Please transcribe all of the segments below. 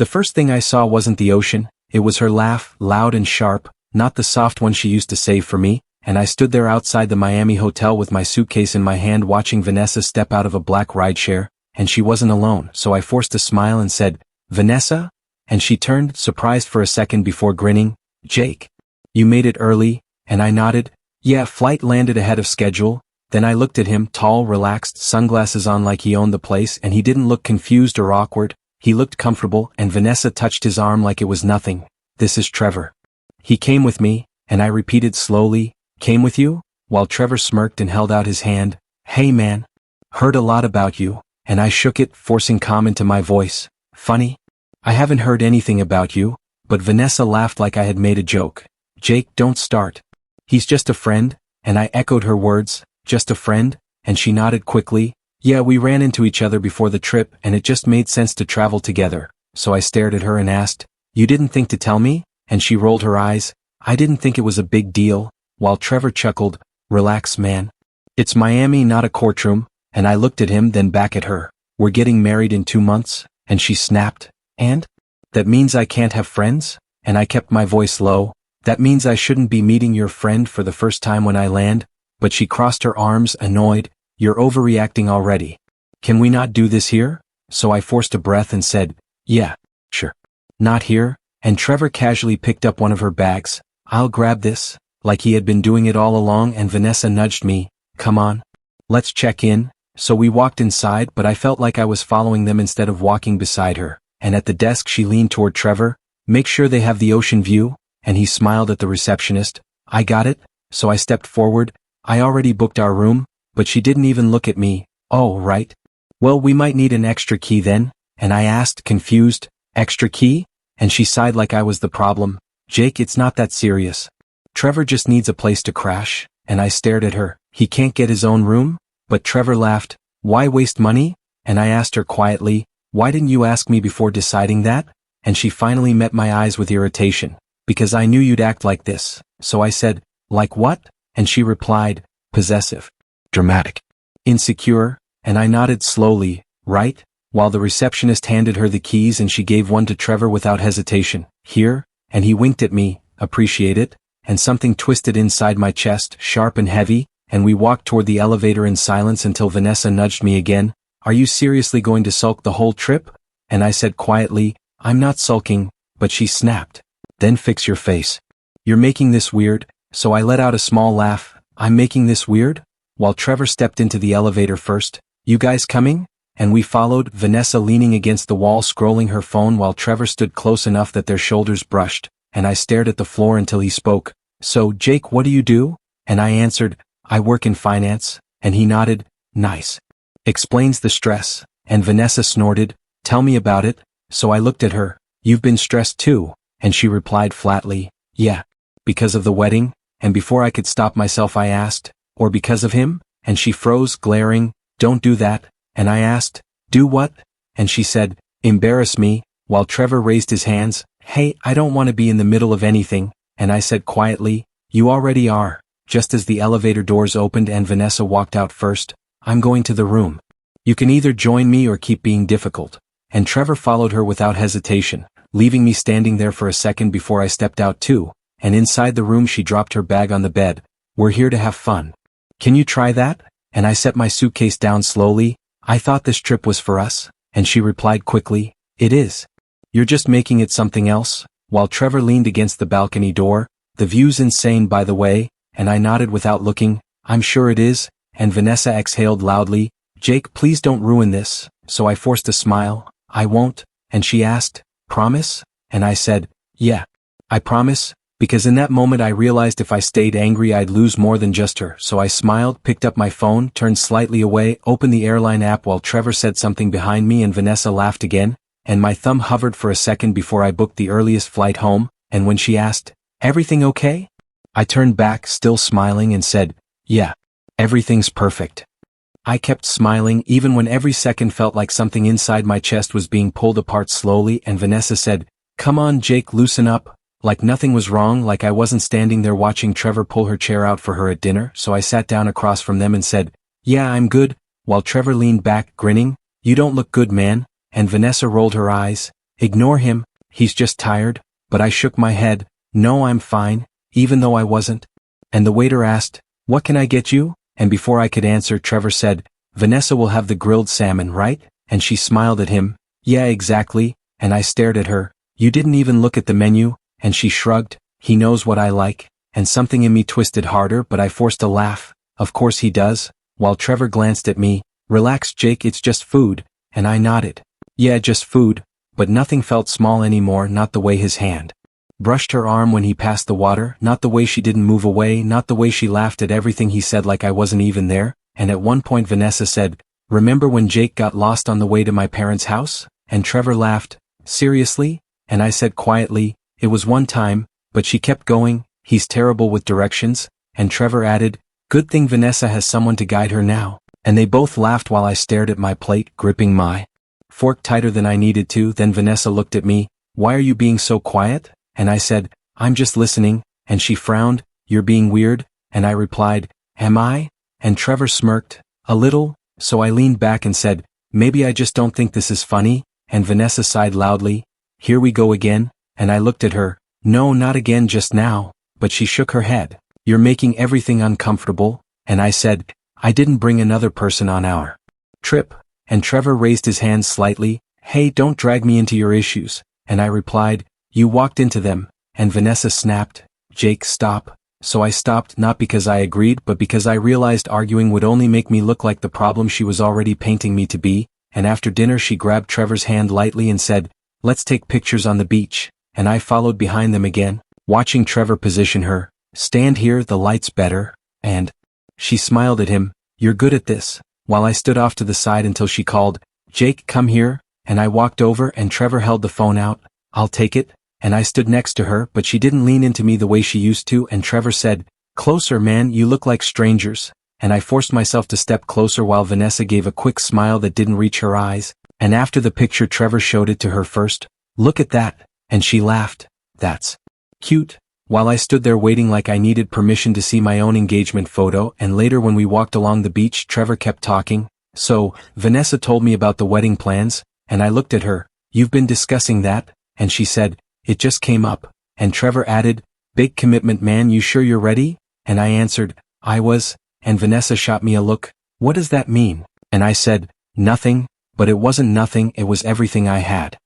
The first thing I saw wasn't the ocean, it was her laugh, loud and sharp, not the soft one she used to save for me, and I stood there outside the Miami hotel with my suitcase in my hand watching Vanessa step out of a black rideshare, and she wasn't alone, so I forced a smile and said, "Vanessa?" And she turned, surprised for a second before grinning, "Jake. You made it early," and I nodded, "Yeah, flight landed ahead of schedule." Then I looked at him, tall, relaxed, sunglasses on like he owned the place, and he didn't look confused or awkward, he looked comfortable, and Vanessa touched his arm like it was nothing. "This is Trevor. He came with me," and I repeated slowly, "Came with you?" While Trevor smirked and held out his hand. "Hey man. Heard a lot about you," and I shook it, forcing calm into my voice. "Funny? I haven't heard anything about you," but Vanessa laughed like I had made a joke. "Jake, don't start. He's just a friend," and I echoed her words, "Just a friend?" And she nodded quickly. "Yeah, we ran into each other before the trip and it just made sense to travel together." So I stared at her and asked, "You didn't think to tell me?" And she rolled her eyes. "I didn't think it was a big deal," while Trevor chuckled, "Relax man. It's Miami, not a courtroom," and I looked at him then back at her. "We're getting married in 2 months," and she snapped. "And? That means I can't have friends?" And I kept my voice low. "That means I shouldn't be meeting your friend for the first time when I land?" But she crossed her arms, annoyed. "You're overreacting already. Can we not do this here?" So I forced a breath and said, "Yeah, sure." "Not here?" And Trevor casually picked up one of her bags. "I'll grab this," like he had been doing it all along, and Vanessa nudged me. "Come on. Let's check in." So we walked inside, but I felt like I was following them instead of walking beside her, and at the desk she leaned toward Trevor. "Make sure they have the ocean view," and he smiled at the receptionist. "I got it." So I stepped forward. "I already booked our room," but she didn't even look at me. "Oh, right. Well, we might need an extra key then," and I asked, confused, "Extra key?" And she sighed like I was the problem. "Jake, it's not that serious. Trevor just needs a place to crash," and I stared at her. "He can't get his own room?" But Trevor laughed. "Why waste money?" And I asked her quietly, "Why didn't you ask me before deciding that?" And she finally met my eyes with irritation. "Because I knew you'd act like this." So I said, "Like what?" And she replied, "Possessive. Dramatic. Insecure," and I nodded slowly, "Right?" While the receptionist handed her the keys and she gave one to Trevor without hesitation. "Here," and he winked at me, "Appreciate it," and something twisted inside my chest, sharp and heavy, and we walked toward the elevator in silence until Vanessa nudged me again. "Are you seriously going to sulk the whole trip?" And I said quietly, "I'm not sulking," but she snapped. "Then fix your face. You're making this weird." So I let out a small laugh. "I'm making this weird?" While Trevor stepped into the elevator first. "You guys coming?" And we followed, Vanessa leaning against the wall scrolling her phone while Trevor stood close enough that their shoulders brushed, and I stared at the floor until he spoke. "So, Jake, what do you do?" And I answered, "I work in finance," and he nodded, "Nice. Explains the stress," and Vanessa snorted, "Tell me about it." So I looked at her. "You've been stressed too," and she replied flatly, "Yeah. Because of the wedding?" And before I could stop myself I asked, "Or because of him?" And she froze, glaring, "Don't do that." And I asked, "Do what?" And she said, "Embarrass me," while Trevor raised his hands. "Hey, I don't want to be in the middle of anything," and I said quietly, "You already are." Just as the elevator doors opened and Vanessa walked out first. "I'm going to the room. You can either join me or keep being difficult." And Trevor followed her without hesitation, leaving me standing there for a second before I stepped out too, and inside the room she dropped her bag on the bed. "We're here to have fun. Can you try that?" And I set my suitcase down slowly. "I thought this trip was for us," and she replied quickly, "It is. You're just making it something else." While Trevor leaned against the balcony door. "The view's insane by the way," and I nodded without looking. "I'm sure it is," and Vanessa exhaled loudly. "Jake, please don't ruin this." So I forced a smile. "I won't," and she asked, "Promise?" And I said, "Yeah, I promise," because in that moment I realized if I stayed angry I'd lose more than just her. So I smiled, picked up my phone, turned slightly away, opened the airline app while Trevor said something behind me and Vanessa laughed again, and my thumb hovered for a second before I booked the earliest flight home, and when she asked, "Everything okay?" I turned back, still smiling, and said, "Yeah, everything's perfect." I kept smiling even when every second felt like something inside my chest was being pulled apart slowly, and Vanessa said, "Come on Jake, loosen up," like nothing was wrong, like I wasn't standing there watching Trevor pull her chair out for her at dinner. So I sat down across from them and said, "Yeah, I'm good," while Trevor leaned back, grinning, "You don't look good man," and Vanessa rolled her eyes, Ignore him, he's just tired, but I shook my head, no I'm fine, even though I wasn't. And the waiter asked, what can I get you? And before I could answer Trevor said, Vanessa will have the grilled salmon, right? And she smiled at him, yeah exactly, and I stared at her, you didn't even look at the menu, and she shrugged, he knows what I like, and something in me twisted harder but I forced a laugh, of course he does, while Trevor glanced at me, relax Jake it's just food, and I nodded, yeah just food, but nothing felt small anymore, not the way his hand brushed her arm when he passed the water, not the way she didn't move away, not the way she laughed at everything he said like I wasn't even there, and at one point Vanessa said, remember when Jake got lost on the way to my parents' house? And Trevor laughed, seriously? And I said quietly, it was one time, but she kept going, he's terrible with directions, and Trevor added, good thing Vanessa has someone to guide her now, and they both laughed while I stared at my plate, gripping my fork tighter than I needed to. Then Vanessa looked at me, why are you being so quiet? And I said, I'm just listening, and she frowned, you're being weird, and I replied, am I? And Trevor smirked, a little, so I leaned back and said, maybe I just don't think this is funny, and Vanessa sighed loudly, here we go again, and I looked at her, no not again just now, but she shook her head, you're making everything uncomfortable, and I said, I didn't bring another person on our trip, and Trevor raised his hand slightly, hey don't drag me into your issues, and I replied, you walked into them, and Vanessa snapped, Jake stop, so I stopped not because I agreed but because I realized arguing would only make me look like the problem she was already painting me to be, and after dinner she grabbed Trevor's hand lightly and said, let's take pictures on the beach, and I followed behind them again, watching Trevor position her, stand here the light's better, and she smiled at him, you're good at this, while I stood off to the side until she called, Jake come here, and I walked over and Trevor held the phone out, I'll take it, and I stood next to her but she didn't lean into me the way she used to and Trevor said, closer man you look like strangers, and I forced myself to step closer while Vanessa gave a quick smile that didn't reach her eyes, and after the picture Trevor showed it to her first, look at that, and she laughed, that's cute, while I stood there waiting like I needed permission to see my own engagement photo. And later when we walked along the beach Trevor kept talking, so, Vanessa told me about the wedding plans, and I looked at her, you've been discussing that, and she said, it just came up, and Trevor added, big commitment man you sure you're ready? And I answered, I was, and Vanessa shot me a look, what does that mean? And I said, nothing, but it wasn't nothing, it was everything I had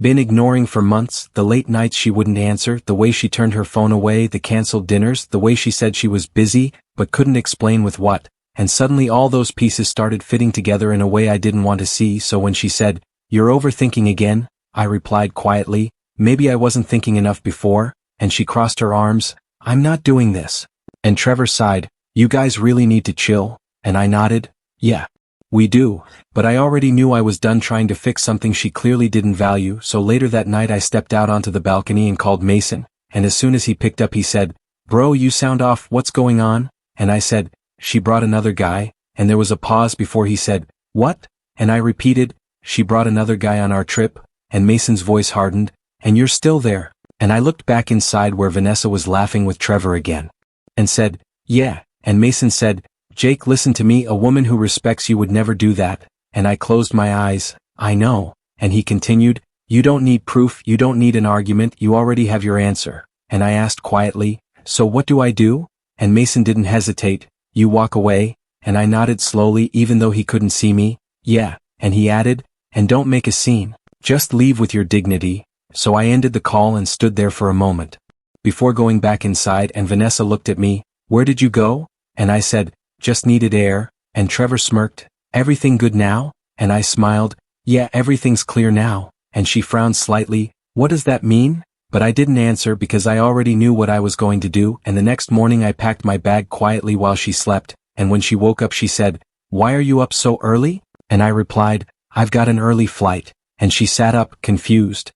been ignoring for months, the late nights she wouldn't answer, the way she turned her phone away, the canceled dinners, the way she said she was busy, but couldn't explain with what, and suddenly all those pieces started fitting together in a way I didn't want to see. So when she said, you're overthinking again, I replied quietly, maybe I wasn't thinking enough before, and she crossed her arms, I'm not doing this. And Trevor sighed, you guys really need to chill, and I nodded, yeah, we do, but I already knew I was done trying to fix something she clearly didn't value. So later that night I stepped out onto the balcony and called Mason, and as soon as he picked up he said, bro you sound off, what's going on? And I said, she brought another guy, and there was a pause before he said, what? And I repeated, she brought another guy on our trip, and Mason's voice hardened, and you're still there, and I looked back inside where Vanessa was laughing with Trevor again, and said, yeah, and Mason said, Jake listen to me, a woman who respects you would never do that, and I closed my eyes, I know, and he continued, you don't need proof, you don't need an argument, you already have your answer, and I asked quietly, so what do I do? And Mason didn't hesitate, you walk away, and I nodded slowly even though he couldn't see me, yeah, and he added, and don't make a scene, just leave with your dignity. So I ended the call and stood there for a moment, before going back inside, and Vanessa looked at me, where did you go? And I said, just needed air, and Trevor smirked, everything good now? And I smiled, yeah everything's clear now, and she frowned slightly, what does that mean? But I didn't answer because I already knew what I was going to do, and the next morning I packed my bag quietly while she slept, and when she woke up she said, why are you up so early? And I replied, I've got an early flight, and she sat up, confused.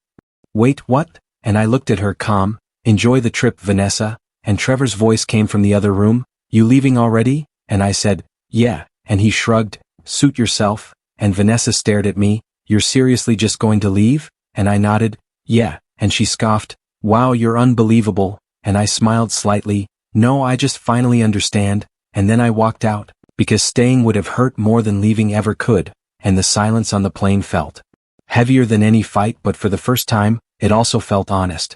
Wait, what? And I looked at her calm, enjoy the trip Vanessa, and Trevor's voice came from the other room, you leaving already? And I said, yeah, and he shrugged, suit yourself, and Vanessa stared at me, you're seriously just going to leave? And I nodded, yeah, and she scoffed, wow you're unbelievable, and I smiled slightly, no I just finally understand, and then I walked out, because staying would have hurt more than leaving ever could, and the silence on the plane felt Heavier than any fight, but for the first time, it also felt honest.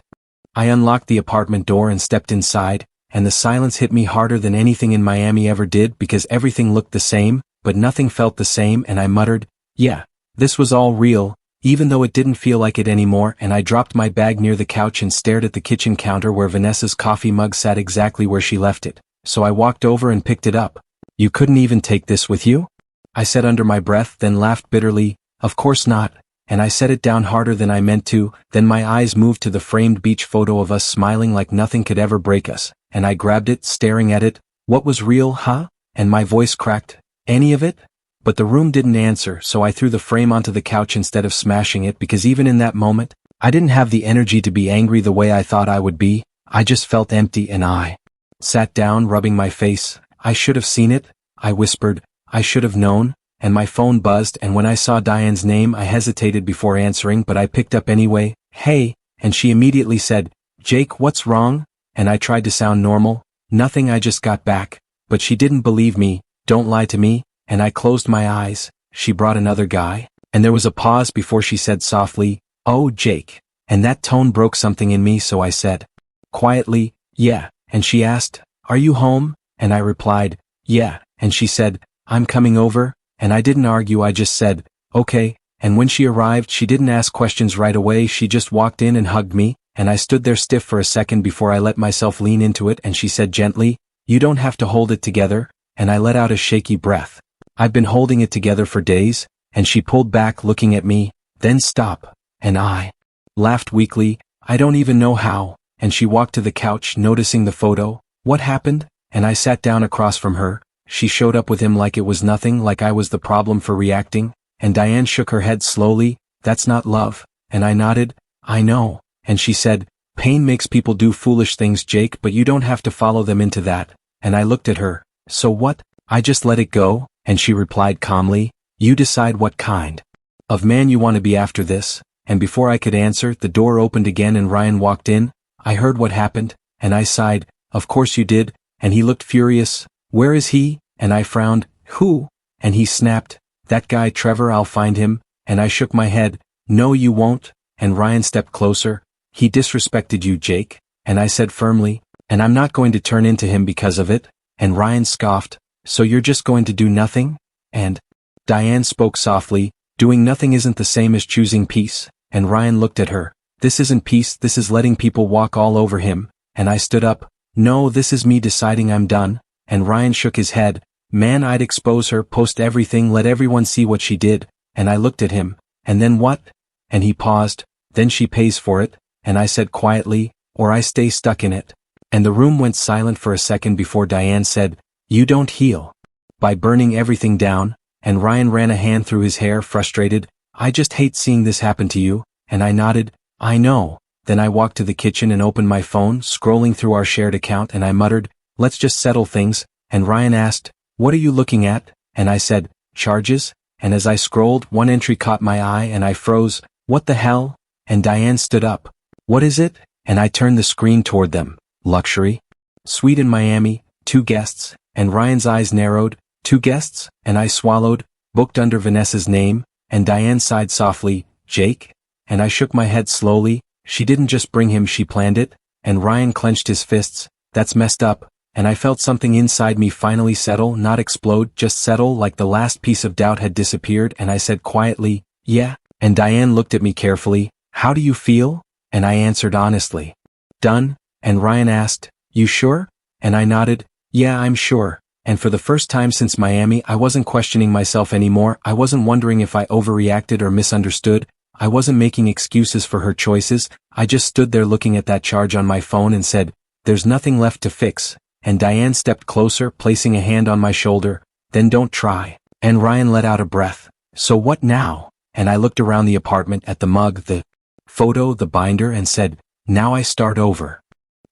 I unlocked the apartment door and stepped inside, and the silence hit me harder than anything in Miami ever did because everything looked the same, but nothing felt the same, and I muttered, yeah, this was all real, even though it didn't feel like it anymore, and I dropped my bag near the couch and stared at the kitchen counter where Vanessa's coffee mug sat exactly where she left it, so I walked over and picked it up. You couldn't even take this with you? I said under my breath, then laughed bitterly, of course not, and I set it down harder than I meant to. Then my eyes moved to the framed beach photo of us smiling like nothing could ever break us, and I grabbed it, staring at it. What was real, huh? And my voice cracked. Any of it? But the room didn't answer, so I threw the frame onto the couch instead of smashing it, because even in that moment, I didn't have the energy to be angry the way I thought I would be. I just felt empty, and I sat down, rubbing my face. I should have seen it, I whispered. I should have known. And my phone buzzed, and when I saw Diane's name I hesitated before answering, but I picked up anyway. Hey, and she immediately said, Jake, what's wrong? And I tried to sound normal. Nothing, I just got back. But she didn't believe me. Don't lie to me. And I closed my eyes. She brought another guy? And there was a pause before she said softly, oh, Jake. And that tone broke something in me, so I said quietly, yeah. And she asked, are you home? And I replied, yeah. And she said, I'm coming over. And I didn't argue, I just said, okay. And when she arrived, she didn't ask questions right away, she just walked in and hugged me, and I stood there stiff for a second before I let myself lean into it, and she said gently, you don't have to hold it together, and I let out a shaky breath. I've been holding it together for days, and she pulled back looking at me, then stop, and I laughed weakly, I don't even know how, and she walked to the couch noticing the photo. What happened? And I sat down across from her. She showed up with him like it was nothing, like I was the problem for reacting, and Diane shook her head slowly, that's not love, and I nodded, I know, and she said, pain makes people do foolish things, Jake, but you don't have to follow them into that, and I looked at her, so what? I just let it go, and she replied calmly, you decide what kind of man you want to be after this, and before I could answer, the door opened again and Ryan walked in. I heard what happened, and I sighed, of course you did, and he looked furious. Where is he? And I frowned, who? And he snapped, that guy Trevor, I'll find him, and I shook my head, no you won't, and Ryan stepped closer, he disrespected you, Jake, and I said firmly, and I'm not going to turn into him because of it, and Ryan scoffed, so you're just going to do nothing? And Diane spoke softly, doing nothing isn't the same as choosing peace, and Ryan looked at her, this isn't peace, this is letting people walk all over him, and I stood up, no, this is me deciding I'm done. And Ryan shook his head, man, I'd expose her, post everything, let everyone see what she did, and I looked at him, and then what? And he paused, then she pays for it, and I said quietly, or I stay stuck in it. And the room went silent for a second before Diane said, you don't heal by burning everything down, and Ryan ran a hand through his hair, frustrated, I just hate seeing this happen to you, and I nodded, I know. Then I walked to the kitchen and opened my phone, scrolling through our shared account, and I muttered, let's just settle things, and Ryan asked, what are you looking at? And I said, charges, and as I scrolled, one entry caught my eye and I froze, what the hell? And Diane stood up, what is it? And I turned the screen toward them, luxury, suite in Miami, 2 guests, and Ryan's eyes narrowed, 2 guests, and I swallowed, booked under Vanessa's name, and Diane sighed softly, Jake? And I shook my head slowly, she didn't just bring him, she planned it, and Ryan clenched his fists, that's messed up. And I felt something inside me finally settle, not explode, just settle, like the last piece of doubt had disappeared, and I said quietly, yeah, and Diane looked at me carefully, how do you feel? And I answered honestly, done, and Ryan asked, you sure? And I nodded, yeah, I'm sure, and for the first time since Miami I wasn't questioning myself anymore, I wasn't wondering if I overreacted or misunderstood, I wasn't making excuses for her choices, I just stood there looking at that charge on my phone and said, there's nothing left to fix. And Diane stepped closer, placing a hand on my shoulder, then don't try. And Ryan let out a breath, so what now? And I looked around the apartment at the mug, the photo, the binder, and said, now I start over.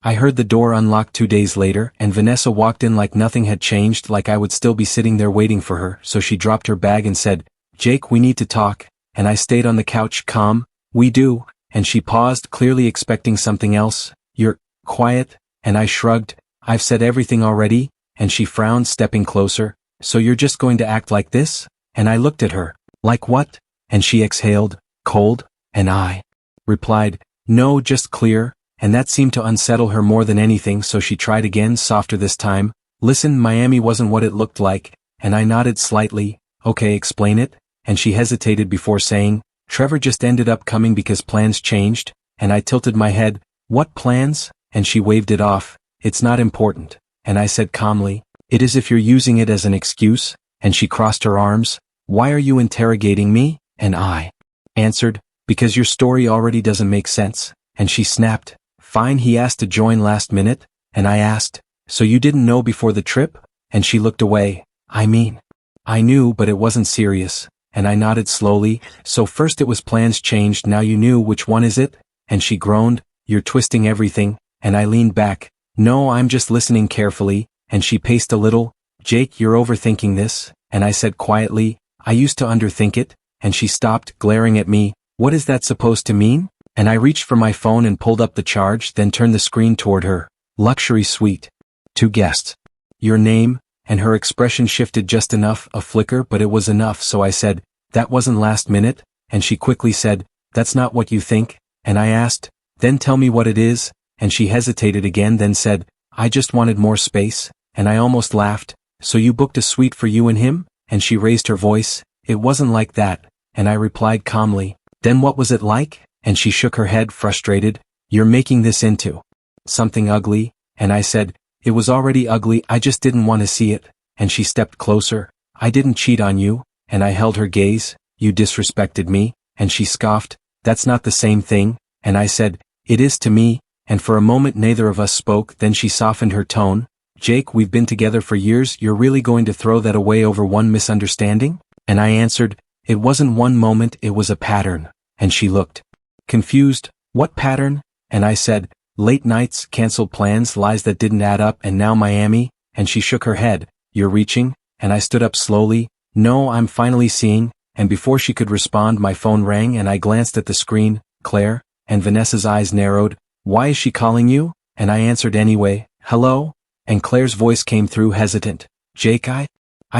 I heard the door unlock 2 days later, and Vanessa walked in like nothing had changed, like I would still be sitting there waiting for her, so she dropped her bag and said, Jake, we need to talk, and I stayed on the couch, calm, we do, and she paused, clearly expecting something else, you're quiet, and I shrugged, I've said everything already, and she frowned, stepping closer, so you're just going to act like this? And I looked at her, like what? And she exhaled, Cold? And I replied, no, just clear, and that seemed to unsettle her more than anything, so she tried again, softer this time. Listen, Miami wasn't what it looked like, and I nodded slightly. Okay, explain it, and she hesitated before saying, Trevor just ended up coming because plans changed, and I tilted my head. What plans? And she waved it off. It's not important, and I said calmly, it is if you're using it as an excuse, and she crossed her arms. Why are you interrogating me? And I answered, because your story already doesn't make sense, and she snapped. Fine, he asked to join last minute, and I asked, so you didn't know before the trip? And she looked away. I mean, I knew, but it wasn't serious, and I nodded slowly. So first it was plans changed, now you knew, which one is it? And she groaned, you're twisting everything, and I leaned back. No, I'm just listening carefully, and she paced a little. Jake, you're overthinking this, and I said quietly, I used to underthink it, and she stopped, glaring at me. What is that supposed to mean? And I reached for my phone and pulled up the charge, then turned the screen toward her. Luxury suite. 2 guests. Your name? And her expression shifted just enough, a flicker, but it was enough, so I said, that wasn't last minute, and she quickly said, that's not what you think, and I asked, then tell me what it is, and she hesitated again, then said, I just wanted more space, and I almost laughed. So you booked a suite for you and him? And she raised her voice. It wasn't like that, and I replied calmly, then what was it like? And she shook her head, frustrated. You're making this into something ugly, and I said, it was already ugly, I just didn't want to see it, and she stepped closer. I didn't cheat on you, and I held her gaze. You disrespected me, and she scoffed. That's not the same thing, and I said, it is to me, and for a moment neither of us spoke, then she softened her tone. Jake, we've been together for years, you're really going to throw that away over one misunderstanding? And I answered, it wasn't one moment, it was a pattern, and she looked confused. What pattern? And I said, late nights, canceled plans, lies that didn't add up, and now Miami, and she shook her head. You're reaching? And I stood up slowly. No, I'm finally seeing, and before she could respond my phone rang and I glanced at the screen. Claire, and Vanessa's eyes narrowed. Why is she calling you? And I answered anyway. Hello? And Claire's voice came through hesitant. Jake, I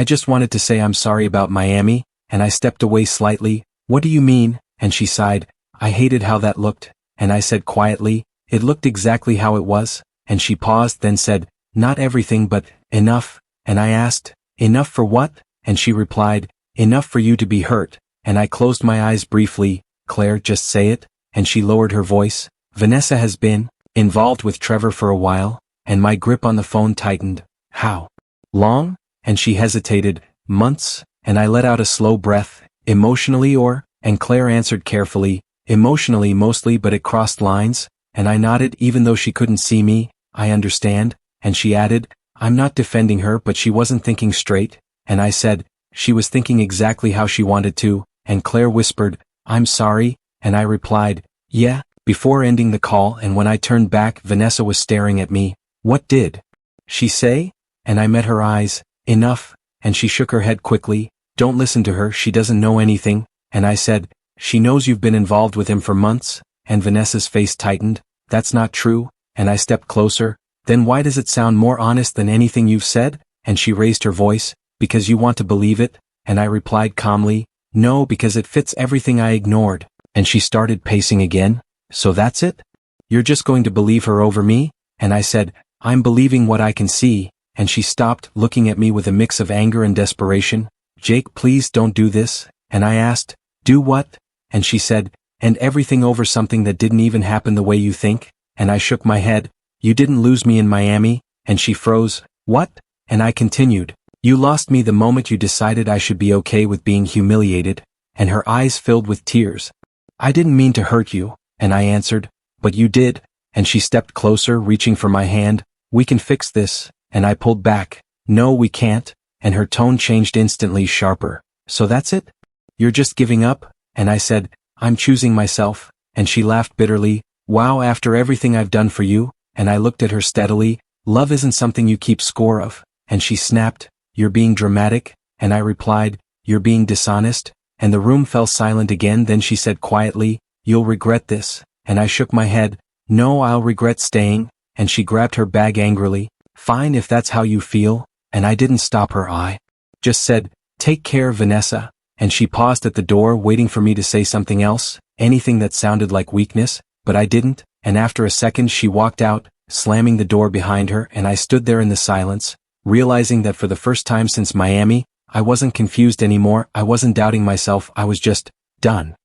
just wanted to say I'm sorry about Miami, and I stepped away slightly. What do you mean? And she sighed. I hated how that looked, and I said quietly, it looked exactly how it was, and she paused, then said, not everything but, enough, and I asked, enough for what? And she replied, enough for you to be hurt, and I closed my eyes briefly. Claire, just say it, and she lowered her voice. Vanessa has been involved with Trevor for a while, and my grip on the phone tightened. How long? And she hesitated. Months, and I let out a slow breath. Emotionally or? And Claire answered carefully, emotionally mostly, but it crossed lines, and I nodded even though she couldn't see me. I understand, and she added, I'm not defending her, but she wasn't thinking straight, and I said, she was thinking exactly how she wanted to, and Claire whispered, I'm sorry, and I replied, yeah, before ending the call, and when I turned back Vanessa was staring at me. What did she say? And I met her eyes. Enough, and she shook her head quickly. Don't listen to her, she doesn't know anything, and I said, she knows you've been involved with him for months, and Vanessa's face tightened. That's not true, and I stepped closer. Then why does it sound more honest than anything you've said? And she raised her voice, because you want to believe it, and I replied calmly, no, because it fits everything I ignored, and she started pacing again. So that's it? You're just going to believe her over me? And I said, I'm believing what I can see, and she stopped, looking at me with a mix of anger and desperation. Jake, please don't do this, and I asked, do what? And she said, and everything over something that didn't even happen the way you think, and I shook my head. You didn't lose me in Miami, and she froze. What? And I continued, you lost me the moment you decided I should be okay with being humiliated, and her eyes filled with tears. I didn't mean to hurt you, and I answered, but you did, and she stepped closer, reaching for my hand. We can fix this, and I pulled back. No, we can't, and her tone changed instantly, sharper. So that's it? You're just giving up? And I said, I'm choosing myself, and she laughed bitterly. Wow, after everything I've done for you? And I looked at her steadily. Love isn't something you keep score of. And she snapped, you're being dramatic, and I replied, you're being dishonest, and the room fell silent again. Then she said quietly, you'll regret this, and I shook my head. No, I'll regret staying, and she grabbed her bag angrily. Fine if that's how you feel, and I didn't stop her. I just said, take care, Vanessa, and she paused at the door waiting for me to say something else, anything that sounded like weakness, but I didn't, and after a second she walked out, slamming the door behind her, and I stood there in the silence, realizing that for the first time since Miami, I wasn't confused anymore, I wasn't doubting myself, I was just done.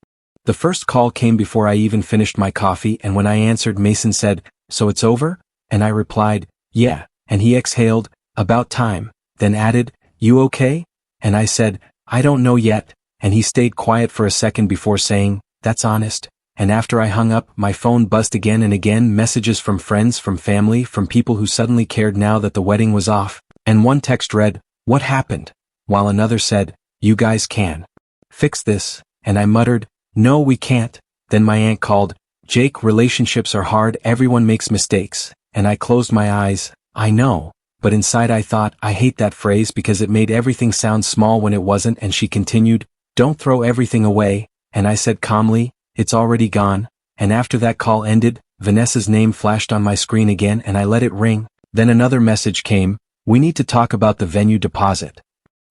The first call came before I even finished my coffee, and when I answered, Mason said, "So it's over?" And I replied, "Yeah," and he exhaled, "About time," then added, "You okay?" And I said, "I don't know yet," and he stayed quiet for a second before saying, "That's honest." And after I hung up, my phone buzzed again and again, messages from friends, from family, from people who suddenly cared now that the wedding was off, and one text read, "What happened?" while another said, "You guys can fix this," and I muttered, "No, we can't." Then my aunt called, "Jake, relationships are hard, everyone makes mistakes," and I closed my eyes. I know, but inside I thought, I hate that phrase because it made everything sound small when it wasn't, and she continued, "Don't throw everything away," and I said calmly, "It's already gone," and after that call ended, Vanessa's name flashed on my screen again and I let it ring. Then another message came, "We need to talk about the venue deposit."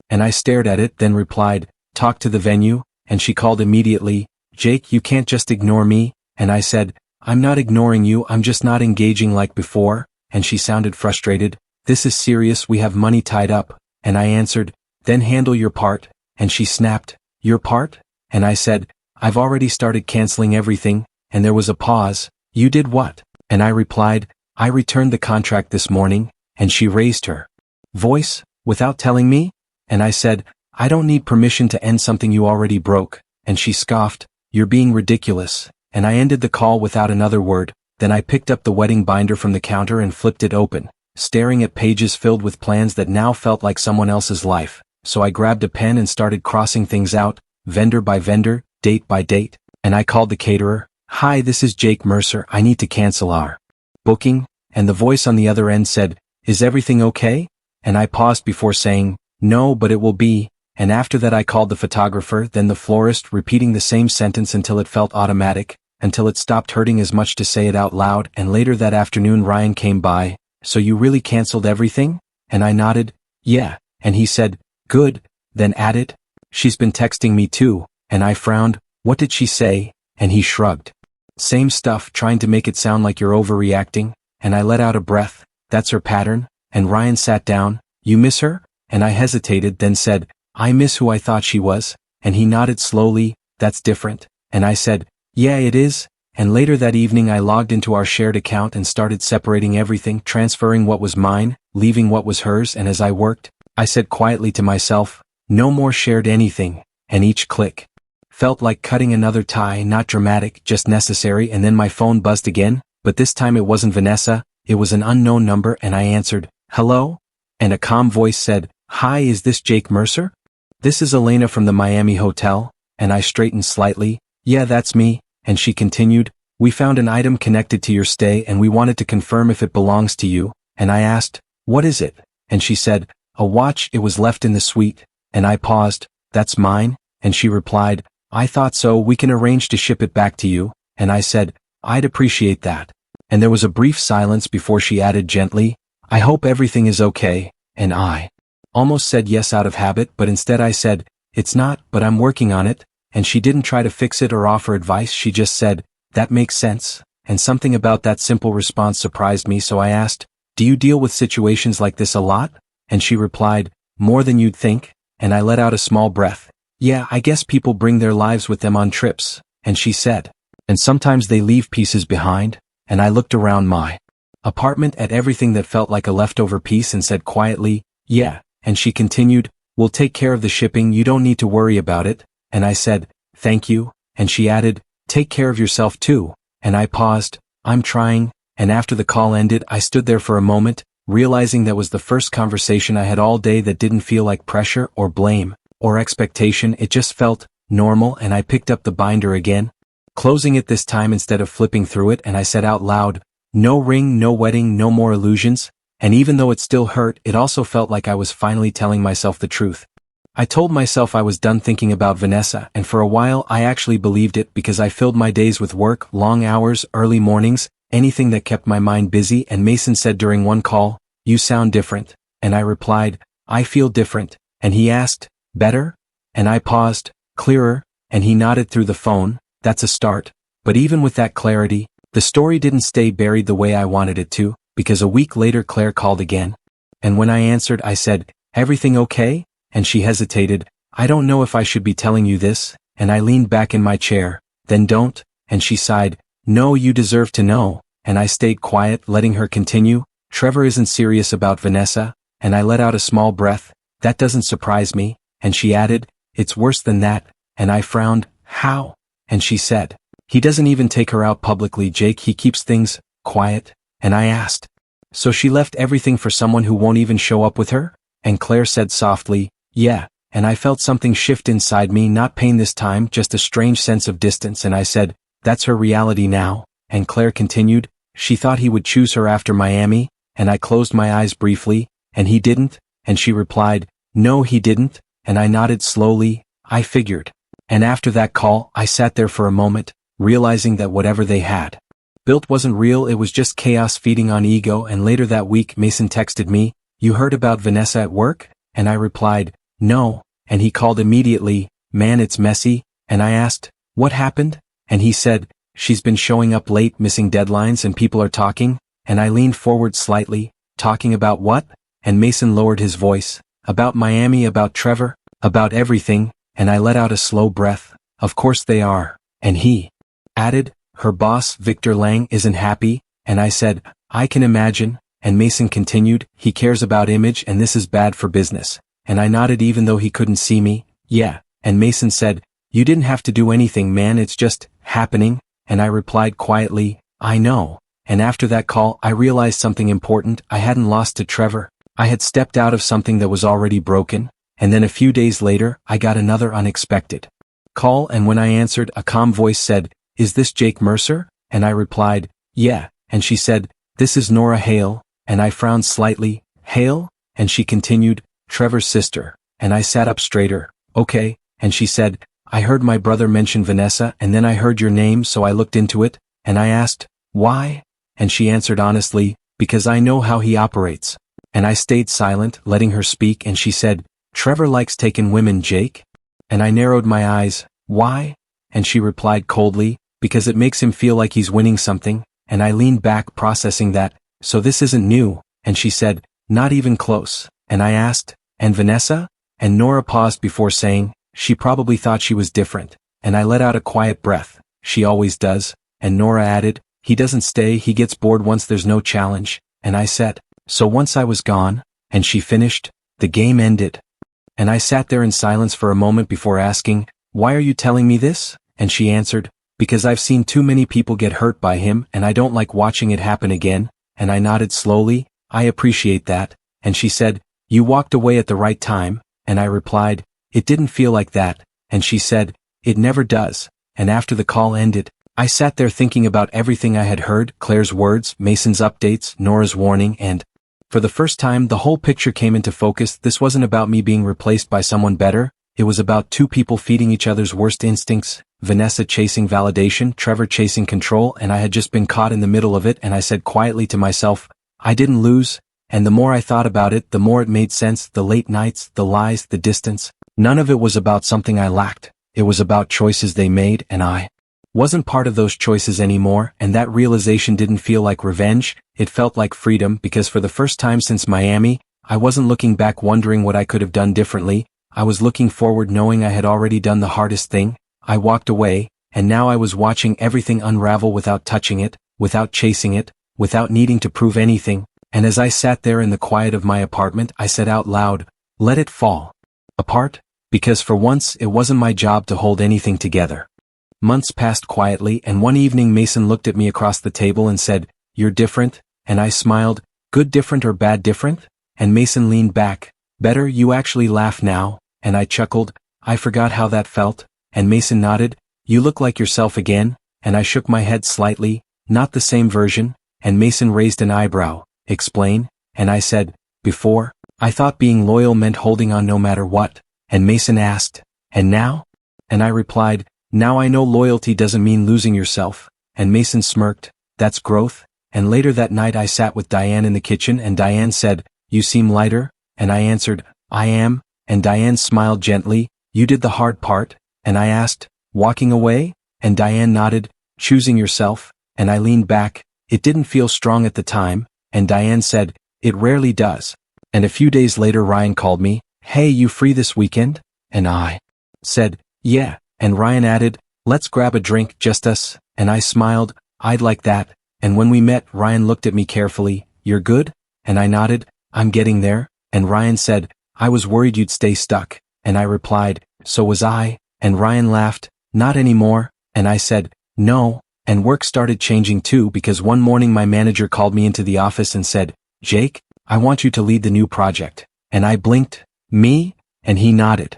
And I stared at it, then replied, "Talk to the venue," and she called immediately, "Jake, you can't just ignore me," and I said, "I'm not ignoring you, I'm just not engaging like before," and she sounded frustrated, "This is serious, we have money tied up," and I answered, "Then handle your part," and she snapped, "Your part?" and I said, "I've already started canceling everything," and there was a pause. "You did what?" and I replied, "I returned the contract this morning," and she raised her voice, "Without telling me?" and I said, "I don't need permission to end something you already broke," and she scoffed, "You're being ridiculous," and I ended the call without another word. Then I picked up the wedding binder from the counter and flipped it open, staring at pages filled with plans that now felt like someone else's life. So I grabbed a pen and started crossing things out, vendor by vendor, date by date, and I called the caterer. "Hi, this is Jake Mercer, I need to cancel our booking," and the voice on the other end said, "Is everything okay?" and I paused before saying, "No, but it will be," and after that I called the photographer, then the florist, repeating the same sentence until it felt automatic, until it stopped hurting as much to say it out loud, and later that afternoon Ryan came by. "So you really canceled everything?" and I nodded, "Yeah," and he said, "Good," then added, "She's been texting me too," and I frowned, "What did she say?" and he shrugged. "Same stuff, trying to make it sound like you're overreacting," and I let out a breath, "That's her pattern," and Ryan sat down, "You miss her?" and I hesitated, then said, "I miss who I thought she was," and he nodded slowly, "That's different," and I said, "Yeah, it is," and later that evening I logged into our shared account and started separating everything, transferring what was mine, leaving what was hers, and as I worked, I said quietly to myself, "No more shared anything," and each click felt like cutting another tie, not dramatic, just necessary, and then my phone buzzed again, but this time it wasn't Vanessa, it was an unknown number, and I answered, "Hello?" and a calm voice said, "Hi, is this Jake Mercer?" "This is Elena from the Miami hotel," and I straightened slightly, "Yeah, that's me," and she continued, "We found an item connected to your stay and we wanted to confirm if it belongs to you," and I asked, "What is it?" and she said, "A watch, it was left in the suite," and I paused, "That's mine?" and she replied, "I thought so, we can arrange to ship it back to you," and I said, "I'd appreciate that," and there was a brief silence before she added gently, "I hope everything is okay," and I almost said yes out of habit, but instead I said, "It's not, but I'm working on it," and she didn't try to fix it or offer advice, she just said, "That makes sense," and something about that simple response surprised me, so I asked, "Do you deal with situations like this a lot?" and she replied, "More than you'd think," and I let out a small breath. "Yeah, I guess people bring their lives with them on trips," and she said, "And sometimes they leave pieces behind," and I looked around my apartment at everything that felt like a leftover piece and said quietly, "Yeah," and she continued, "We'll take care of the shipping, you don't need to worry about it," and I said, "Thank you," and she added, "Take care of yourself too," and I paused, "I'm trying," and after the call ended I stood there for a moment, realizing that was the first conversation I had all day that didn't feel like pressure or blame or expectation, it just felt normal, and I picked up the binder again, closing it this time instead of flipping through it, and I said out loud, "No ring, no wedding, no more illusions," and even though it still hurt, it also felt like I was finally telling myself the truth. I told myself I was done thinking about Vanessa, and for a while I actually believed it because I filled my days with work, long hours, early mornings, anything that kept my mind busy, and Mason said during one call, "You sound different," and I replied, "I feel different," and he asked, "Better?" and I paused, Clearer, and he nodded through the phone. That's a start. But even with that clarity, the story didn't stay buried the way I wanted it to, because a week later Claire called again. And when I answered I said, "Everything okay?" And she hesitated. "I don't know if I should be telling you this," and I leaned back in my chair. "Then don't," and she sighed. "No, you deserve to know," and I stayed quiet, letting her continue. "Trevor isn't serious about Vanessa," and I let out a small breath. "That doesn't surprise me," and she added, "It's worse than that," and I frowned. "How?" And she said, "He doesn't even take her out publicly, Jake. He keeps things quiet," and I asked, "So she left everything for someone who won't even show up with her?" And Claire said softly, "Yeah," and I felt something shift inside me, not pain this time, just a strange sense of distance, and I said, "That's her reality now," and Claire continued, "She thought he would choose her after Miami," and I closed my eyes briefly, "And he didn't?" And she replied, "No, he didn't," and I nodded slowly. "I figured." And after that call, I sat there for a moment, realizing that whatever they had built wasn't real, it was just chaos feeding on ego. And later that week Mason texted me, "You heard about Vanessa at work?" And I replied, "No," and he called immediately, "Man, it's messy," and I asked, "What happened?" And he said, "She's been showing up late, missing deadlines, and people are talking," and I leaned forward slightly, "Talking about what?" And Mason lowered his voice, "About Miami, about Trevor, about everything," and I let out a slow breath. "Of course they are," and he added, "Her boss, Victor Lang, isn't happy," and I said, "I can imagine," and Mason continued, "He cares about image and this is bad for business," and I nodded even though he couldn't see me. "Yeah," and Mason said, "You didn't have to do anything, man, it's just happening," and I replied quietly, "I know." And after that call I realized something important. I hadn't lost to Trevor. I had stepped out of something that was already broken, and then a few days later I got another unexpected call, and when I answered a calm voice said, "Is this Jake Mercer?" And I replied, "Yeah," and she said, "This is Nora Hale," and I frowned slightly. "Hale?" And she continued, "Trevor's sister," and I sat up straighter. "Okay," and she said, "I heard my brother mention Vanessa and then I heard your name, so I looked into it," and I asked, "Why?" And she answered honestly, "Because I know how he operates." And I stayed silent, letting her speak, and she said, "Trevor likes taking women, Jake?" And I narrowed my eyes. "Why?" And she replied coldly, "Because it makes him feel like he's winning something," and I leaned back processing that. "So this isn't new," and she said, "Not even close," and I asked, "And Vanessa?" And Nora paused before saying, "She probably thought she was different," and I let out a quiet breath. "She always does," and Nora added, "He doesn't stay, he gets bored once there's no challenge," and I said, "So once I was gone," and she finished, "The game ended." And I sat there in silence for a moment before asking, "Why are you telling me this?" And she answered, "Because I've seen too many people get hurt by him and I don't like watching it happen again," and I nodded slowly, "I appreciate that," and she said, "You walked away at the right time," and I replied, "It didn't feel like that," and she said, "It never does," and after the call ended, I sat there thinking about everything I had heard, Claire's words, Mason's updates, Nora's warning, and for the first time the whole picture came into focus. This wasn't about me being replaced by someone better, it was about two people feeding each other's worst instincts, Vanessa chasing validation, Trevor chasing control, and I had just been caught in the middle of it. And I said quietly to myself, I didn't lose, and the more I thought about it, the more it made sense. The late nights, the lies, the distance, none of it was about something I lacked, it was about choices they made, and I wasn't part of those choices anymore. And that realization didn't feel like revenge, it felt like freedom, because for the first time since Miami, I wasn't looking back wondering what I could have done differently, I was looking forward knowing I had already done the hardest thing. I walked away, and now I was watching everything unravel without touching it, without chasing it, without needing to prove anything. And as I sat there in the quiet of my apartment, I said out loud, "Let it fall apart," because for once it wasn't my job to hold anything together. Months passed quietly, and one evening Mason looked at me across the table and said, "You're different," and I smiled, "Good different or bad different?" And Mason leaned back, "Better, you actually laugh now," and I chuckled, "I forgot how that felt," and Mason nodded, "You look like yourself again," and I shook my head slightly, "Not the same version," and Mason raised an eyebrow, "Explain?" And I said, "Before, I thought being loyal meant holding on no matter what," and Mason asked, "And now?" And I replied, "Now I know loyalty doesn't mean losing yourself," and Mason smirked, "That's growth." And later that night I sat with Diane in the kitchen, and Diane said, "You seem lighter," and I answered, "I am," and Diane smiled gently, "You did the hard part," And I asked, walking away? And Diane nodded, choosing yourself, and I leaned back. It didn't feel strong at the time, and Diane said, it rarely does. And a few days later Ryan called me, hey, you free this weekend? And I said, yeah, and Ryan added, let's grab a drink, just us, and I smiled, I'd like that, and when we met Ryan looked at me carefully, you're good? And I nodded, I'm getting there, and Ryan said, I was worried you'd stay stuck, and I replied, so was I, and Ryan laughed, not anymore, and I said, no, and work started changing too because one morning my manager called me into the office and said, Jake, I want you to lead the new project, and I blinked, me? And he nodded.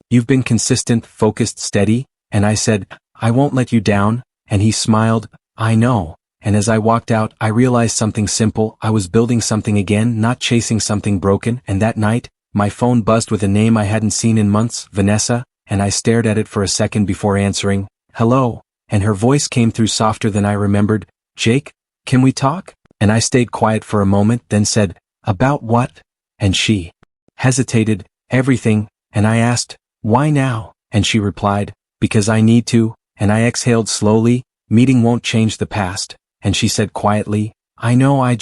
You've been consistent, focused, steady, and I said, I won't let you down, and he smiled, I know, and as I walked out I realized something simple, I was building something again, not chasing something broken, and that night, my phone buzzed with a name I hadn't seen in months, Vanessa, and I stared at it for a second before answering, hello, and her voice came through softer than I remembered, Jake, can we talk? And I stayed quiet for a moment, then said, about what? And she hesitated, everything, and I asked, why now? And she replied, because I need to, and I exhaled slowly, meeting won't change the past, and she said quietly, I know I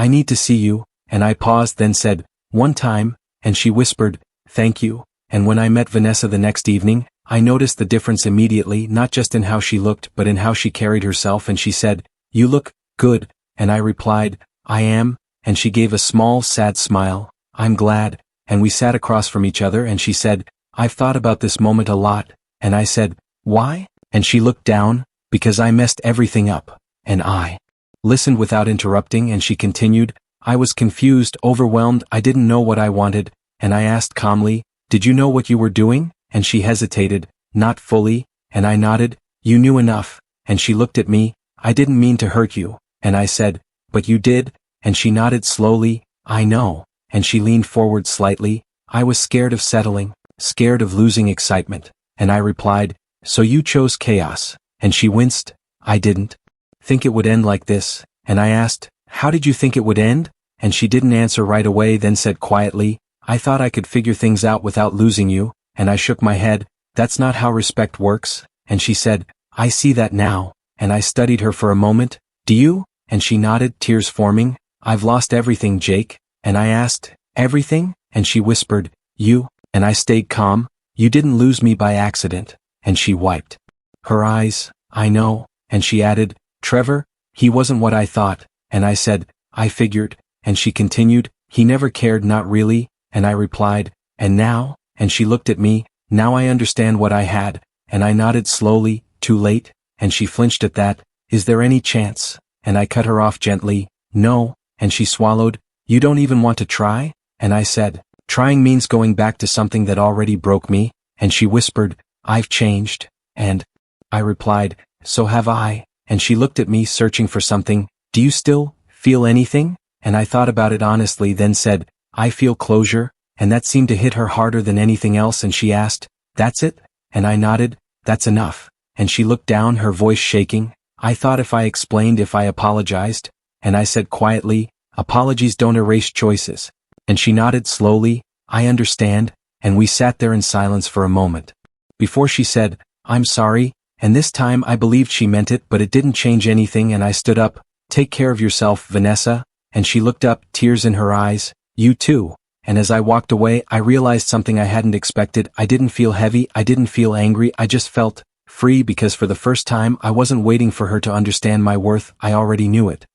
need to see you, and I paused then said, one time, and she whispered, thank you, and when I met Vanessa the next evening, I noticed the difference immediately, not just in how she looked but in how she carried herself, and she said, you look good, and I replied, I am, and she gave a small, sad smile, I'm glad, and we sat across from each other and she said, I've thought about this moment a lot, and I said, why? And she looked down, because I messed everything up, and I listened without interrupting and she continued, I was confused, overwhelmed, I didn't know what I wanted, and I asked calmly, did you know what you were doing? And she hesitated, not fully, and I nodded, you knew enough, and she looked at me, I didn't mean to hurt you, and I said, but you did, and she nodded slowly, I know, and she leaned forward slightly, I was scared of settling, scared of losing excitement, and I replied, so you chose chaos, and she winced, I didn't think it would end like this, and I asked, how did you think it would end? And she didn't answer right away, then said quietly, I thought I could figure things out without losing you, and I shook my head, that's not how respect works, and she said, I see that now, and I studied her for a moment, do you? And she nodded, tears forming, I've lost everything, Jake, and I asked, everything? And she whispered, you, and I stayed calm, you didn't lose me by accident, and she wiped her eyes, I know, and she added, Trevor, he wasn't what I thought, and I said, I figured, and she continued, he never cared, not really, and I replied, and now? And she looked at me, now I understand what I had, and I nodded slowly, too late, and she flinched at that, is there any chance? And I cut her off gently, no, and she swallowed, you don't even want to try? And I said, trying means going back to something that already broke me, and she whispered, I've changed, and I replied, so have I, and she looked at me searching for something, do you still feel anything? And I thought about it honestly, then said, I feel closure, and that seemed to hit her harder than anything else, and she asked, that's it? And I nodded, that's enough, and she looked down, her voice shaking, I thought if I explained, if I apologized, and I said quietly, apologies don't erase choices, and she nodded slowly, I understand, and we sat there in silence for a moment. Before she said, I'm sorry, and this time I believed she meant it, but it didn't change anything, and I stood up, take care of yourself, Vanessa, and she looked up, tears in her eyes, you too. And as I walked away, I realized something I hadn't expected. I didn't feel heavy, I didn't feel angry, I just felt free because for the first time I wasn't waiting for her to understand my worth, I already knew it.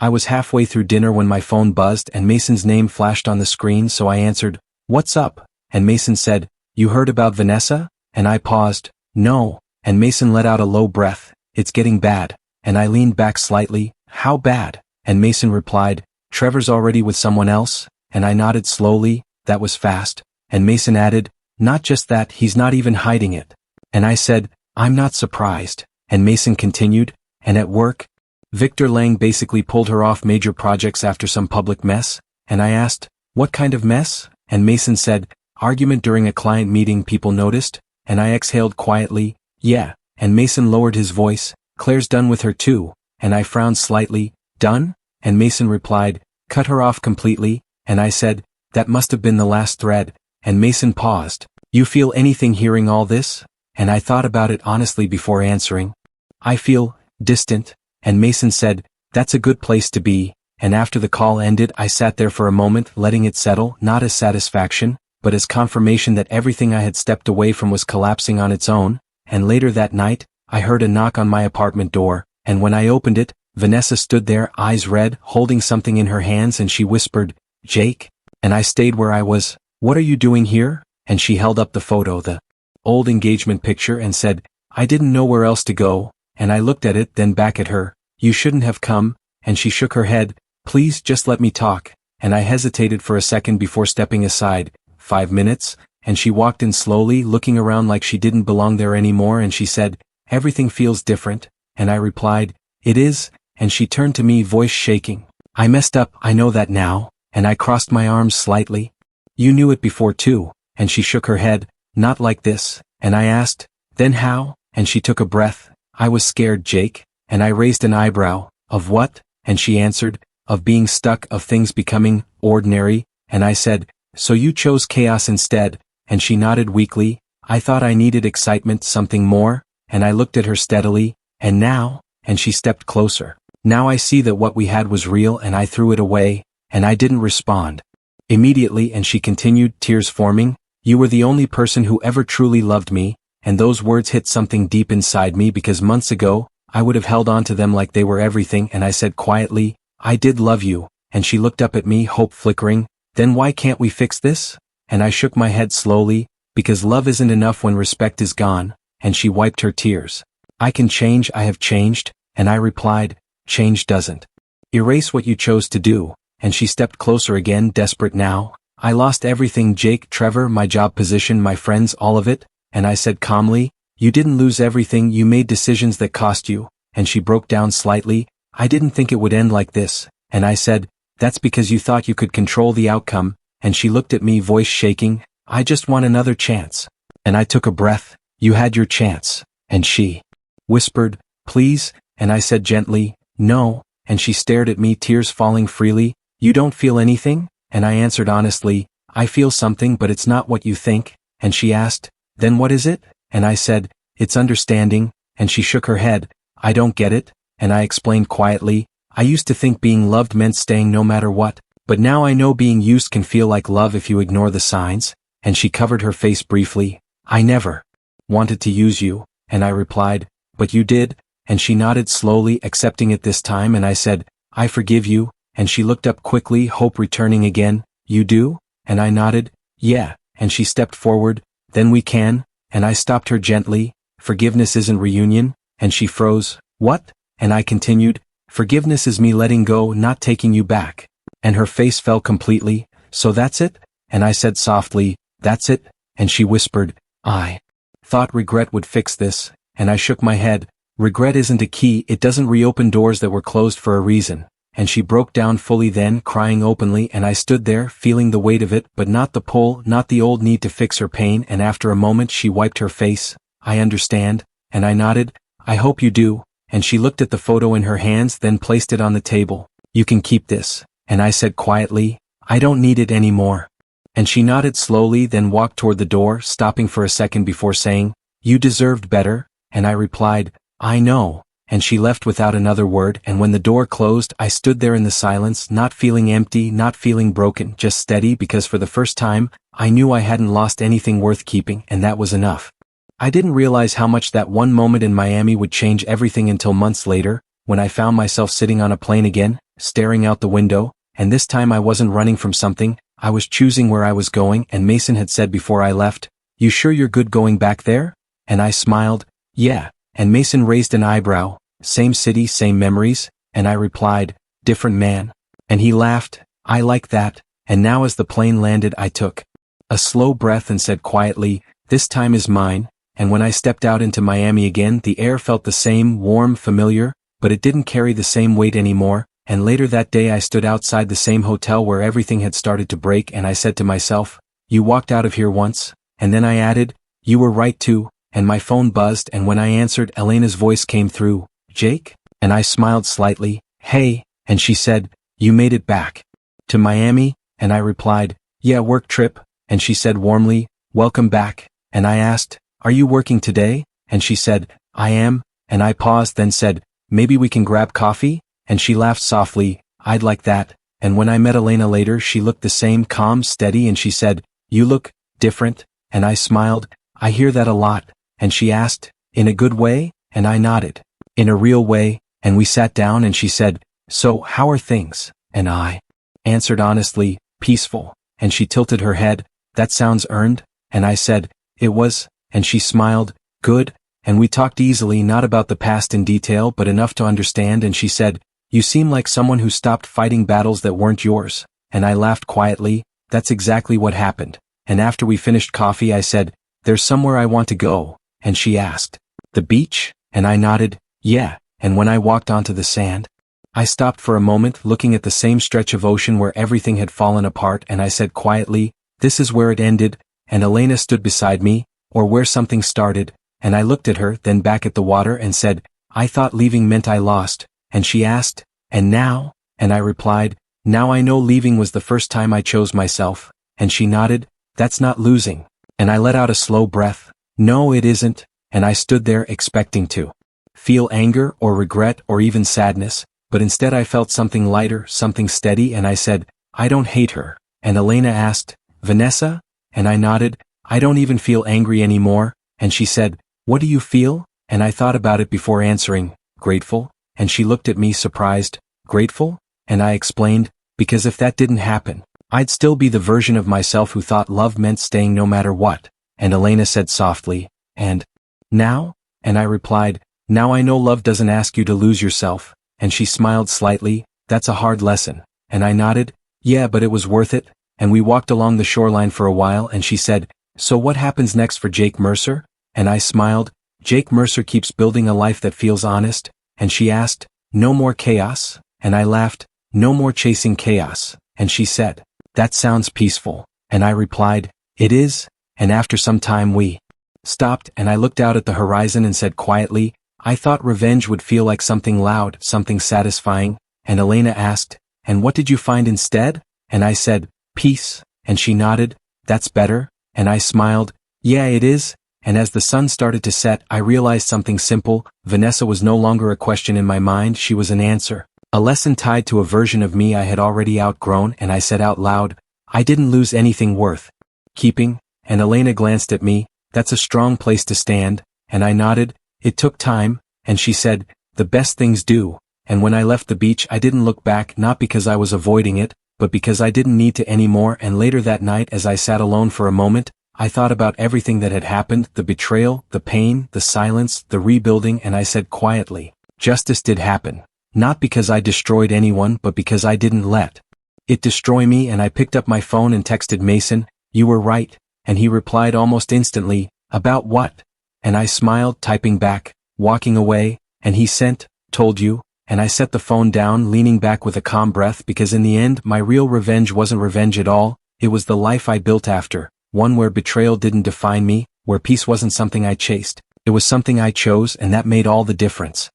I was halfway through dinner when my phone buzzed and Mason's name flashed on the screen, so I answered, what's up? And Mason said, you heard about Vanessa? And I paused, no, and Mason let out a low breath, it's getting bad, and I leaned back slightly, how bad? And Mason replied, Trevor's already with someone else? And I nodded slowly, that was fast, and Mason added, not just that, he's not even hiding it. And I said, I'm not surprised, and Mason continued, and at work, Victor Lang basically pulled her off major projects after some public mess, and I asked, what kind of mess? And Mason said, argument during a client meeting people noticed, and I exhaled quietly, yeah, and Mason lowered his voice, Claire's done with her too, and I frowned slightly, done? And Mason replied, cut her off completely, and I said, that must have been the last thread, and Mason paused, you feel anything hearing all this? and I thought about it honestly before answering. I feel distant, and Mason said, that's a good place to be, and after the call ended I sat there for a moment letting it settle, not as satisfaction, but as confirmation that everything I had stepped away from was collapsing on its own, and later that night, I heard a knock on my apartment door, and when I opened it, Vanessa stood there, eyes red, holding something in her hands, and she whispered, Jake? And I stayed where I was. What are you doing here? And she held up the photo, the old engagement picture, and said, I didn't know where else to go, and I looked at it, then back at her. You shouldn't have come, and she shook her head. Please just let me talk, and I hesitated for a second before stepping aside. 5 minutes, and she walked in slowly, looking around like she didn't belong there anymore, and she said, everything feels different, and I replied, it is, and she turned to me, voice shaking. I messed up, I know that now, and I crossed my arms slightly. You knew it before too, and she shook her head, not like this, and I asked, then how? And she took a breath. I was scared, Jake, and I raised an eyebrow. Of what? And she answered, of being stuck, of things becoming ordinary, and I said, so you chose chaos instead, and she nodded weakly. I thought I needed excitement, something more, and I looked at her steadily, and now, and she stepped closer. Now I see that what we had was real, and I threw it away, and I didn't respond immediately, and she continued, tears forming, you were the only person who ever truly loved me, and those words hit something deep inside me because months ago, I would have held on to them like they were everything, and I said quietly, I did love you, and she looked up at me, hope flickering, then why can't we fix this? And I shook my head slowly, because love isn't enough when respect is gone, and she wiped her tears. I can change, I have changed, and I replied, change doesn't erase what you chose to do, and she stepped closer again, desperate now. I lost everything, Jake, Trevor, my job position, my friends, all of it, and I said calmly, you didn't lose everything, you made decisions that cost you, and she broke down slightly, I didn't think it would end like this, and I said, that's because you thought you could control the outcome, and she looked at me, voice shaking, I just want another chance. And I took a breath, you had your chance, and she whispered, please, and I said gently, no, and she stared at me, tears falling freely, you don't feel anything? And I answered honestly, I feel something, but it's not what you think, and she asked, then what is it? And I said, it's understanding, and she shook her head, I don't get it, and I explained quietly, I used to think being loved meant staying no matter what, but now I know being used can feel like love if you ignore the signs, and she covered her face briefly, I never wanted to use you, and I replied, but you did, and she nodded slowly, accepting it this time, and I said, I forgive you, and she looked up quickly, hope returning again, you do? And I nodded, yeah, and she stepped forward, then we can, and I stopped her gently, forgiveness isn't reunion, and she froze, what? And I continued, forgiveness is me letting go, not taking you back. And her face fell completely, so that's it? And I said softly, that's it, and she whispered, I thought regret would fix this, and I shook my head, regret isn't a key, it doesn't reopen doors that were closed for a reason. And she broke down fully then, crying openly, and I stood there, feeling the weight of it, but not the pull, not the old need to fix her pain, and after a moment she wiped her face, I understand, and I nodded, I hope you do, and she looked at the photo in her hands, then placed it on the table, you can keep this, and I said quietly, I don't need it anymore. And she nodded slowly, then walked toward the door, stopping for a second before saying, you deserved better, and I replied, I know. And she left without another word, and when the door closed, I stood there in the silence, not feeling empty, not feeling broken, just steady, because for the first time, I knew I hadn't lost anything worth keeping, and that was enough. I didn't realize how much that one moment in Miami would change everything until months later, when I found myself sitting on a plane again, staring out the window, and this time I wasn't running from something, I was choosing where I was going, and Mason had said before I left, you sure you're good going back there? And I smiled, yeah. And Mason raised an eyebrow, same city, same memories, and I replied, different man. And he laughed, I like that, and now as the plane landed I took a slow breath and said quietly, this time is mine, and when I stepped out into Miami again the air felt the same, warm, familiar, but it didn't carry the same weight anymore, and later that day I stood outside the same hotel where everything had started to break and I said to myself, you walked out of here once, and then I added, you were right too. And my phone buzzed, and when I answered, Elena's voice came through, Jake? And I smiled slightly, hey, and she said, you made it back to Miami? And I replied, yeah, work trip, and she said warmly, welcome back, and I asked, "Are you working today?" And she said, "I am," and I paused then said, "Maybe we can grab coffee?" And she laughed softly, "I'd like that." And when I met Elena later she looked the same, calm, steady, and she said, "You look different," and I smiled, "I hear that a lot," and she asked, "In a good way?" And I nodded, "In a real way," and we sat down and she said, "So, how are things?" And I answered honestly, "Peaceful," and she tilted her head, "That sounds earned," and I said, "It was," and she smiled, "Good," and we talked easily, not about the past in detail but enough to understand, and she said, "You seem like someone who stopped fighting battles that weren't yours," and I laughed quietly, "That's exactly what happened." And after we finished coffee I said, "There's somewhere I want to go," and she asked, "The beach?" And I nodded, "Yeah," and when I walked onto the sand, I stopped for a moment looking at the same stretch of ocean where everything had fallen apart, and I said quietly, "This is where it ended," and Elena stood beside me, or where something started, and I looked at her, then back at the water and said, "I thought leaving meant I lost," and she asked, "And now?" And I replied, "Now I know leaving was the first time I chose myself," and she nodded, "That's not losing," and I let out a slow breath, "No, it isn't," and I stood there expecting to feel anger or regret or even sadness, but instead I felt something lighter, something steady, and I said, "I don't hate her," and Elena asked, "Vanessa?" And I nodded, "I don't even feel angry anymore," and she said, "What do you feel?" And I thought about it before answering, "Grateful," and she looked at me surprised, "Grateful?" And I explained, "Because if that didn't happen, I'd still be the version of myself who thought love meant staying no matter what," and Elena said softly, "And now?" And I replied, "Now I know love doesn't ask you to lose yourself," and she smiled slightly, "That's a hard lesson," and I nodded, "Yeah, but it was worth it," and we walked along the shoreline for a while and she said, "So what happens next for Jake Mercer?" And I smiled, "Jake Mercer keeps building a life that feels honest," and she asked, "No more chaos?" And I laughed, "No more chasing chaos," and she said, "That sounds peaceful," and I replied, "It is," and after some time we stopped and I looked out at the horizon and said quietly, "I thought revenge would feel like something loud, something satisfying," and Elena asked, "And what did you find instead?" And I said, "Peace," and she nodded, "That's better," and I smiled, "Yeah, it is," and as the sun started to set I realized something simple, Vanessa was no longer a question in my mind, she was an answer, a lesson tied to a version of me I had already outgrown, and I said out loud, "I didn't lose anything worth keeping," and Elena glanced at me, "That's a strong place to stand," and I nodded, "It took time," and she said, "The best things do," and when I left the beach I didn't look back, not because I was avoiding it, but because I didn't need to anymore. And later that night as I sat alone for a moment, I thought about everything that had happened, the betrayal, the pain, the silence, the rebuilding, and I said quietly, "Justice did happen. Not because I destroyed anyone but because I didn't let it destroy me." And I picked up my phone and texted Mason, "You were right," and he replied almost instantly, "About what?" And I smiled, typing back, "Walking away," and he sent, "Told you," and I set the phone down, leaning back with a calm breath, because in the end my real revenge wasn't revenge at all, it was the life I built after, one where betrayal didn't define me, where peace wasn't something I chased, it was something I chose, and that made all the difference.